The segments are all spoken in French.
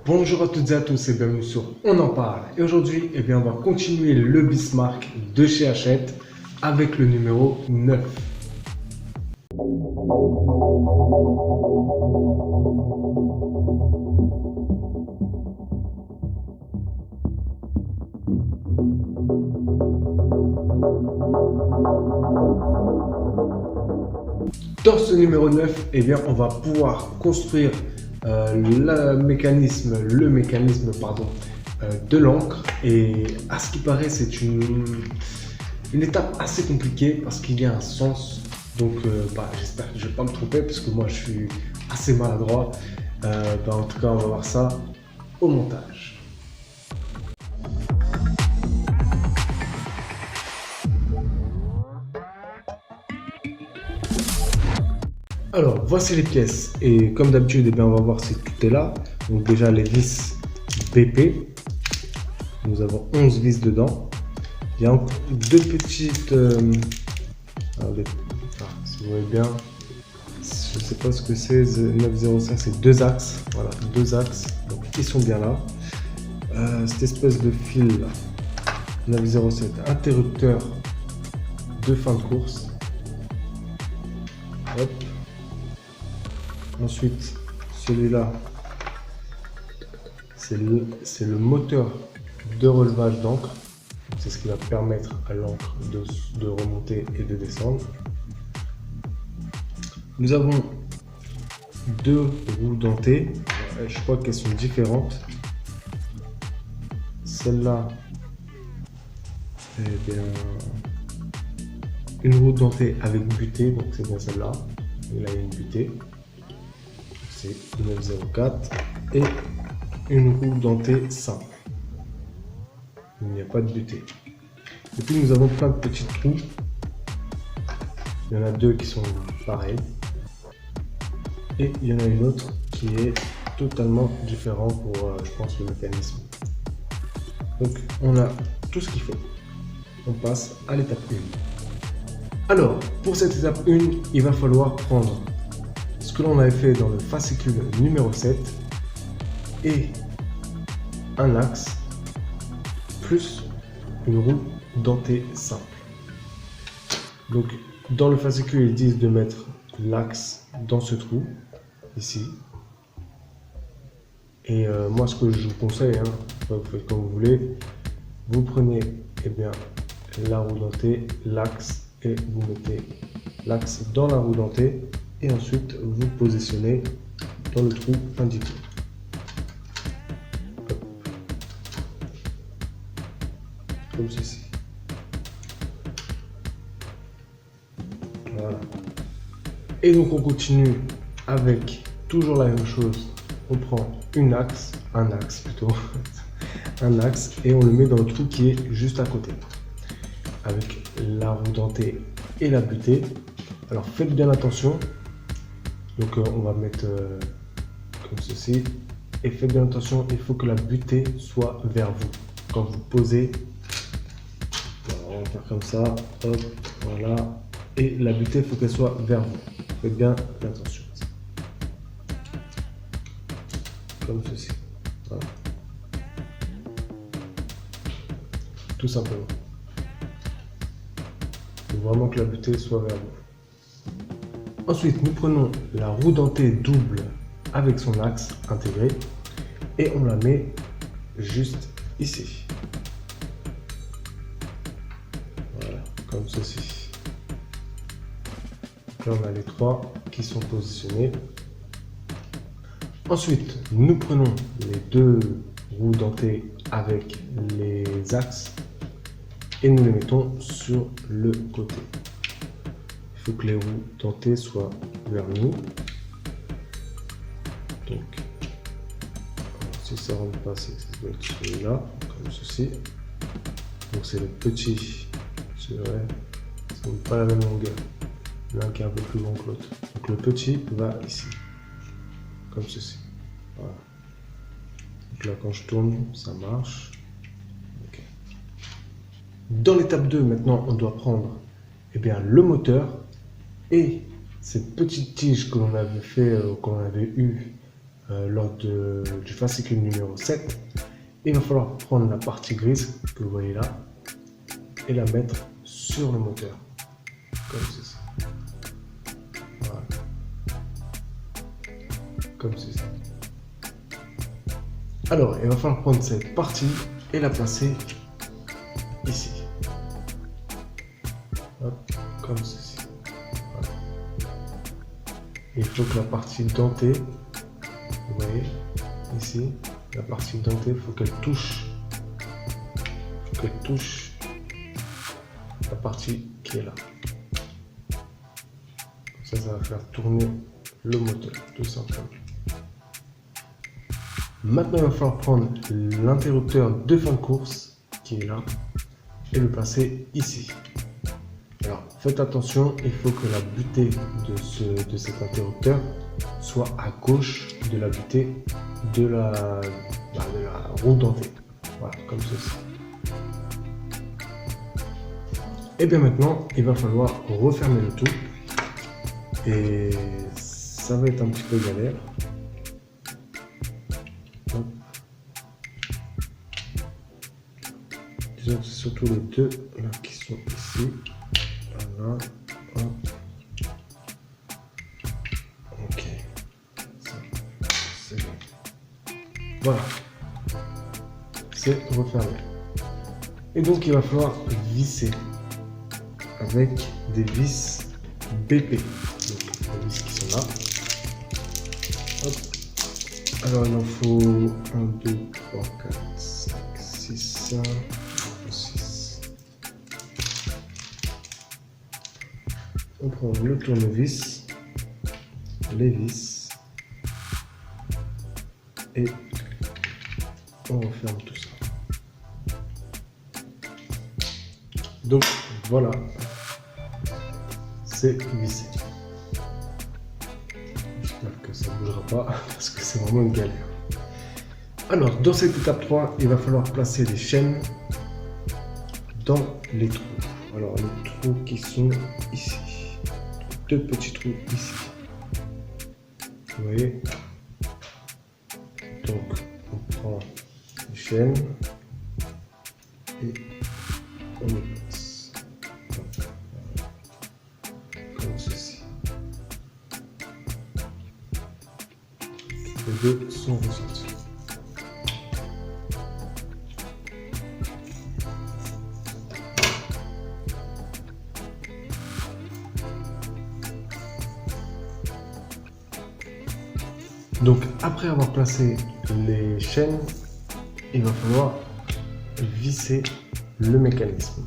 Bonjour à toutes et à tous et bienvenue sur On en parle. Et aujourd'hui, on va continuer le Bismarck de chez Hachette avec le numéro 9. Dans ce numéro 9, on va pouvoir construire le mécanisme de l'encre. Et à ce qui paraît, c'est une étape assez compliquée parce qu'il y a un sens. Donc j'espère que je ne vais pas me tromper parce que moi je suis assez maladroit. En tout cas, on va voir ça au montage. Alors, voici les pièces. Et comme d'habitude, on va voir si tout est là. Donc déjà, les vis BP. Nous avons 11 vis dedans. Il y a deux petites... si vous voyez bien, je ne sais pas ce que c'est, 905, c'est deux axes. Voilà, deux axes. Donc, ils sont bien là. Cette espèce de fil 907, interrupteur de fin de course. Hop. Ensuite, celui-là, c'est le moteur de relevage d'encre. C'est ce qui va permettre à l'encre de remonter et de descendre. Nous avons deux roues dentées. Je crois qu'elles sont différentes. Celle-là, une roue dentée avec butée, donc c'est bien celle-là. Et là, il y a une butée. C'est 904 et une roue dentée simple. Il n'y a pas de butée. Et puis nous avons plein de petites trous. Il y en a deux qui sont pareils. Et il y en a une autre qui est totalement différente pour, je pense, le mécanisme. Donc on a tout ce qu'il faut. On passe à l'étape 1. Alors, pour cette étape 1, il va falloir prendre ce que l'on avait fait dans le fascicule numéro 7 et un axe plus une roue dentée simple. Donc dans le fascicule, ils disent de mettre l'axe dans ce trou ici, et moi ce que je vous conseille, vous faites comme vous voulez, vous prenez la roue dentée, l'axe, et vous mettez l'axe dans la roue dentée et ensuite vous positionnez dans le trou indiqué. Hop. Comme ceci. Voilà. Et donc on continue avec toujours la même chose. On prend un axe un axe, et on le met dans le trou qui est juste à côté. Avec la roue dentée et la butée. Alors faites bien attention. Donc on va mettre comme ceci. Et faites bien attention, il faut que la butée soit vers vous. Quand vous posez, on va faire comme ça. Hop, voilà. Et la butée, il faut qu'elle soit vers vous. Faites bien attention. Comme ceci. Voilà. Tout simplement. Il faut vraiment que la butée soit vers vous. Ensuite, nous prenons la roue dentée double avec son axe intégré et on la met juste ici. Voilà, comme ceci. Là, on a les trois qui sont positionnés. Ensuite, nous prenons les deux roues dentées avec les axes et nous les mettons sur le côté. Il faut que les roues dentées soient vers nous. Donc, si ça ne rentre pas, ça doit être celui-là, comme ceci. Donc c'est le petit, c'est vrai, ça n'a pas la même longueur. L'un qui est un peu plus long que l'autre. Donc le petit va ici, comme ceci. Voilà. Donc là, quand je tourne, ça marche. Okay. Dans l'étape 2, maintenant, on doit prendre le moteur et cette petite tige que l'on avait fait, qu'on avait eu lors du fascicule numéro 7. Il va falloir prendre la partie grise que vous voyez là et la mettre sur le moteur, comme ceci. Voilà. Comme ceci. Alors, il va falloir prendre cette partie et la placer ici. Hop, comme ceci. Voilà. Il faut que la partie dentée, vous voyez, ici, la partie dentée, il faut qu'elle touche. La partie qui est là. Ça va faire tourner le moteur, tout simplement. Maintenant, il va falloir prendre l'interrupteur de fin de course qui est là et le placer ici. Alors, faites attention, il faut que la butée de cet interrupteur soit à gauche de la butée de la roue dentée. Voilà, comme ceci. Et bien maintenant, il va falloir refermer le tout. Et ça va être un petit peu galère. Hop. Disons que c'est surtout les deux là qui sont ici. Voilà. Hop. Ok. Ça, c'est bon. Voilà. C'est refermé. Et donc il va falloir visser avec des vis BP. Donc les vis qui sont là. Hop. Alors il en faut 1, 2, 3, 4, 5, 6, 6. On prend le tournevis, les vis et on referme tout ça. Donc voilà, c'est vissé. J'espère que ça ne bougera pas parce que c'est vraiment une galère. Alors dans cette étape 3, il va falloir placer les chaînes dans les trous. Alors les trous qui sont ici. Deux petits trous ici. Vous voyez? Donc on prend les chaînes et on les place. Comme ceci. Les deux sont ressortis. Donc après avoir placé les chaînes, il va falloir visser le mécanisme.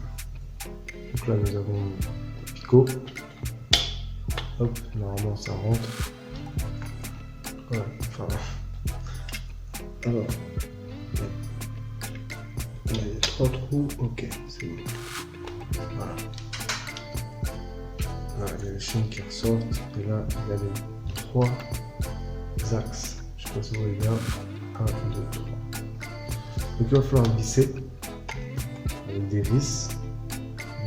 Donc là nous avons le picot. Hop, normalement ça rentre. Voilà, enfin. Alors, là il y a 3 trous, ok, c'est bon. Voilà. Là il y a les chaînes qui ressortent, et là il y a les 3 axes. Je sais pas si vous voyez bien. 1, 2, 3. Donc il va falloir visser avec des vis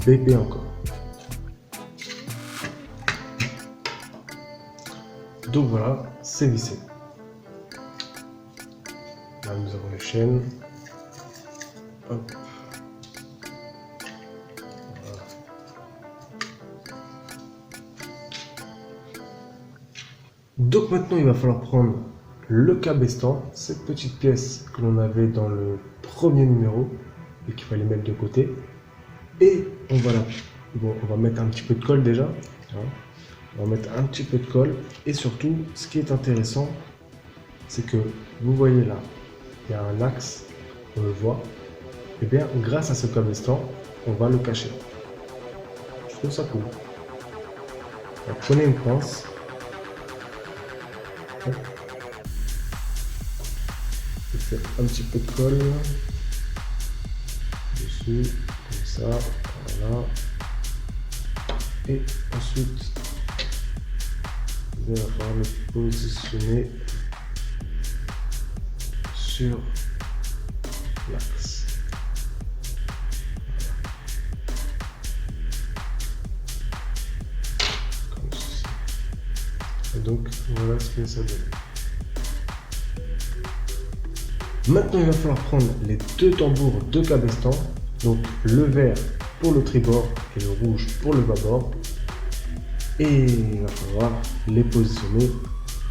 BP encore. Donc voilà, c'est vissé. Là nous avons les chaînes. Hop. Voilà. Donc maintenant il va falloir prendre le cabestan, cette petite pièce que l'on avait dans le premier numéro et qu'il fallait mettre de côté, et on va mettre un petit peu de colle déjà. Voilà. On va mettre un petit peu de colle, et surtout ce qui est intéressant c'est que vous voyez là il y a un axe, on le voit, et bien grâce à ce cabestan on va le cacher. Je trouve ça cool. Alors, prenez une pince. Hop. Je fais un petit peu de colle dessus, comme ça, voilà. Et ensuite, il va falloir le positionner sur l'axe. Comme ceci. Et donc, voilà ce que ça donne. Maintenant, il va falloir prendre les deux tambours de cabestan, donc le vert pour le tribord et le rouge pour le bâbord. Et il va falloir les positionner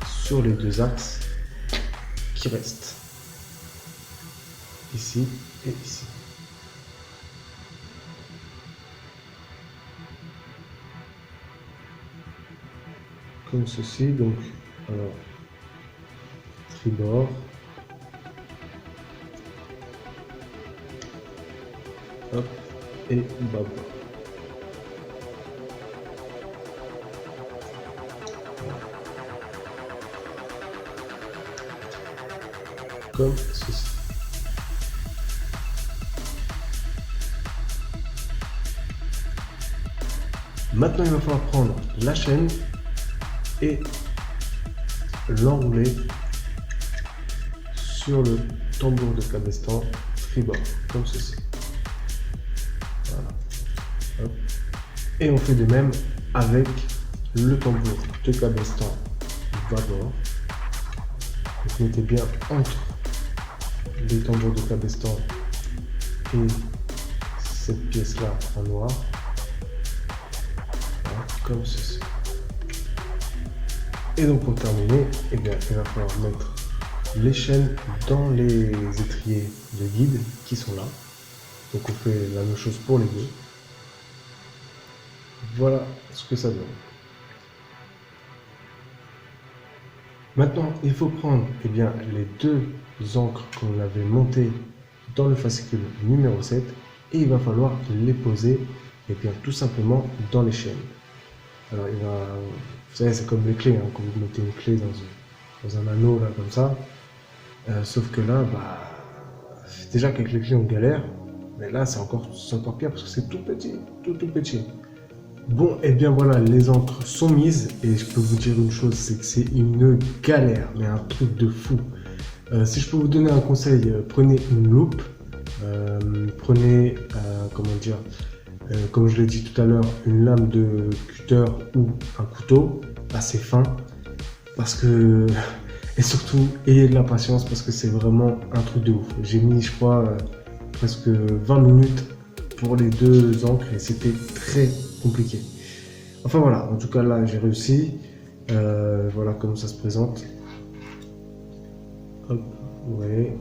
sur les deux axes qui restent, ici et ici. Comme ceci, donc alors tribord, hop, et bâbord. Comme ceci. Maintenant, il va falloir prendre la chaîne et l'enrouler sur le tambour de cabestan tribord, comme ceci. Voilà. Hop. Et on fait de même avec le tambour de cabestan bâbord. Donc mettez bien entre les tambours de cabestan et cette pièce là en noir, voilà, comme ceci. Et donc pour terminer, eh bien, il va falloir mettre les chaînes dans les étriers de guide qui sont là. Donc on fait la même chose pour les deux. Voilà ce que ça donne. Maintenant, il faut prendre bien, les deux encres qu'on avait montées dans le fascicule numéro 7 et il va falloir les poser bien, tout simplement dans les chaînes. Alors, vous savez, c'est comme les clés, hein, quand vous mettez une clé dans un anneau, là, comme ça. Sauf que là, déjà qu'avec les clés, on galère. Mais là, c'est encore pire parce que c'est tout petit, tout petit. Bon, et bien voilà, les encres sont mises et je peux vous dire une chose, c'est que c'est une galère, mais un truc de fou. Si je peux vous donner un conseil, prenez une loupe, prenez, comment dire, comme je l'ai dit tout à l'heure, une lame de cutter ou un couteau assez fin, parce que, et surtout, ayez de la patience parce que c'est vraiment un truc de ouf. J'ai mis, je crois, presque 20 minutes pour les deux encres et c'était très compliqué. Enfin voilà, en tout cas là j'ai réussi. Voilà comment ça se présente. Hop, vous voyez.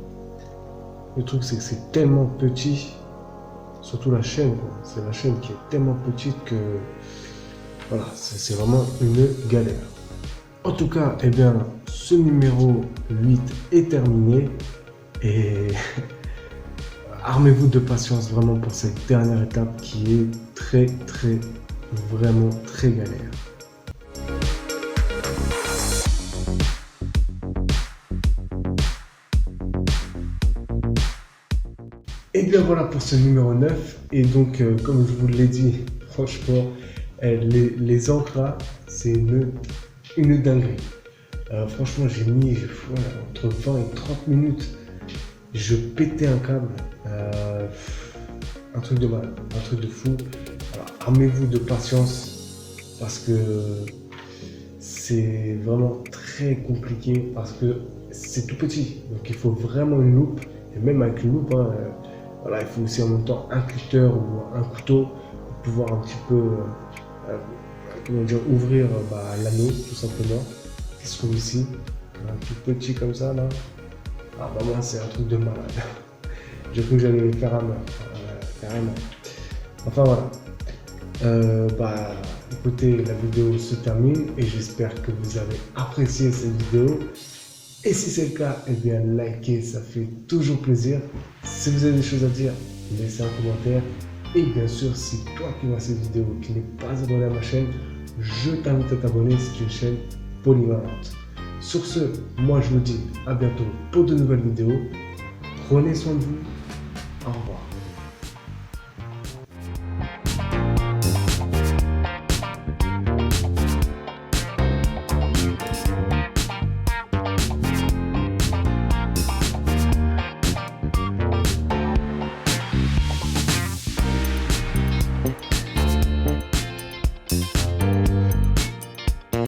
Le truc c'est que c'est tellement petit, surtout la chaîne, c'est la chaîne qui est tellement petite que voilà, c'est vraiment une galère. En tout cas, eh bien, ce numéro 8 est terminé et armez-vous de patience vraiment pour cette dernière étape qui est vraiment très galère. Et bien voilà pour ce numéro 9 et donc comme je vous l'ai dit, franchement les encres là c'est une dinguerie. Franchement j'ai mis entre 20 et 30 minutes, je pétais un câble, un truc de malade, un truc de fou. Alors, armez-vous de patience parce que c'est vraiment très compliqué parce que c'est tout petit, donc il faut vraiment une loupe et même avec une loupe, voilà, il faut aussi en même temps un cutter ou un couteau pour pouvoir un petit peu comment dire, ouvrir l'anneau tout simplement qui se trouve ici, un tout petit comme ça là. Ah moi c'est un truc de malade. J'ai cru que j'allais le faire à main, carrément. Enfin voilà. Écoutez, la vidéo se termine et j'espère que vous avez apprécié cette vidéo. Et si c'est le cas, eh bien likez, ça fait toujours plaisir. Si vous avez des choses à dire, laissez un commentaire. Et bien sûr, si toi qui vois cette vidéo, qui n'est pas abonné à ma chaîne, je t'invite à t'abonner, c'est une chaîne polyvalente. Sur ce, moi je vous dis à bientôt pour de nouvelles vidéos. Prenez soin de vous. Au revoir.